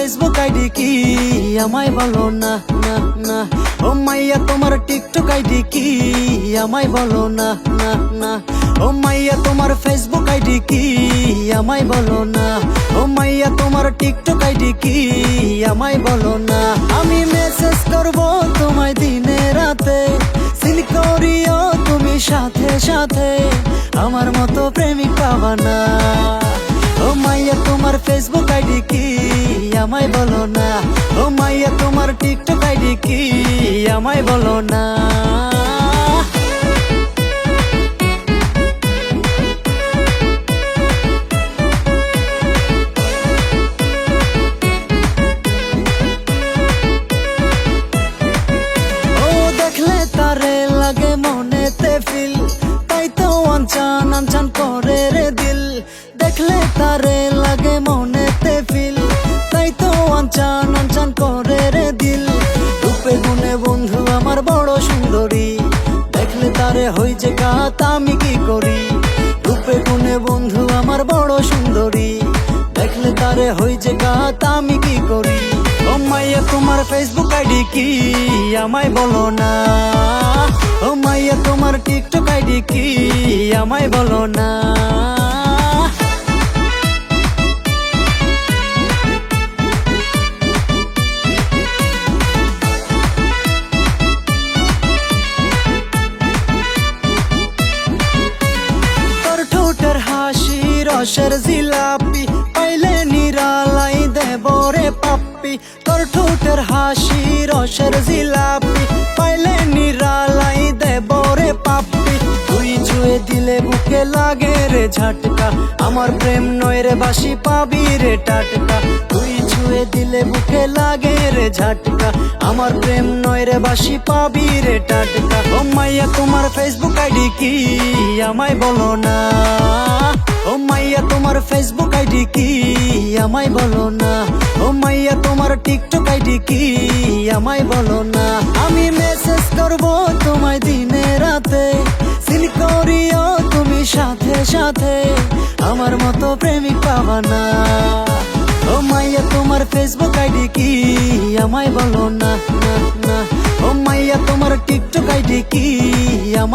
Facebook ID কি আমায় বলো না না না। ও মাইয়া তোমার টিকটক আইডি কি আমায় বলো না না না। ও মাইয়া তোমার ফেসবুক আইডি কি আমায় বলো না। ও মাইয়া তোমার টিকটক আইডি কি আমায় বলো না। আমি মেসেজ করব তোমায় দিনে রাতে, সিন করিও তুমি সাথে সাথে, আমার মতো প্রেমিক পাবা না। ও মাইয়া তোমার ফেসবুক আইডি কি আমায় বলো না। ও মাইয়া তোমার টিকটক আইডি কি আমায় বলো না। ও দেখলে তারে লাগে মনেতে ফিল, তাই তো আনচান আনচান করে রে দিল। দেখলে তারে লাগে মনেতে ফিল, তাই তো আনচান আনচান করে রে দিল। রূপে গুণে বন্ধু আমার বড় সুন্দরী, দেখলে তারে হই যে কাত আমি কি করি। রূপে গুণে বন্ধু আমার বড় সুন্দরী, দেখলে তারে হই যে কাত আমি কি করি। ও মাইয়া তোমার ফেসবুক আইডি কি আমায় বলো না। ও মাইয়া তোমার টিকটক আইডি কি আমায় বলো না। তোর ঠোঁটের হাসি রসের জিলাপি, পাইলে নিরালাই দেব রে পাপ্পি। তোর ঠোঁটের হাসি রসের জিলাপি, পাইলে নিরালাই দেব রে পাপ্পি। তুই ছুঁয়ে দিলে বুকে লাগে রে ঝাটকা, আমার প্রেম নয় রে বাসি পাবি রে টাটকা। তুই ছুঁয়ে দিলে বুকে লাগে রে ঝাটকা, আমার প্রেম নয় রে বাসি পাবি রে টাটকা। ও মাইয়া তোমার ফেসবুক আইডি কি আমায় বলো না। ও মাইয়া তোমার ফেসবুক আইডি কি আমায় বলো না। ও মাইয়া তোমার টিকটক আইডি কি আমায় বলো না। আমি মেসেজ করব তোমায় দিনে রাতে, সিন করিও তুমি সাথে সাথে, আমার মতো প্রেমিক পাবা না। ও মাইয়া তোমার ফেসবুক আইডি কি আমায় বলো না না না। ও মাইয়া তোমার টিকটক আইডি কি আমায়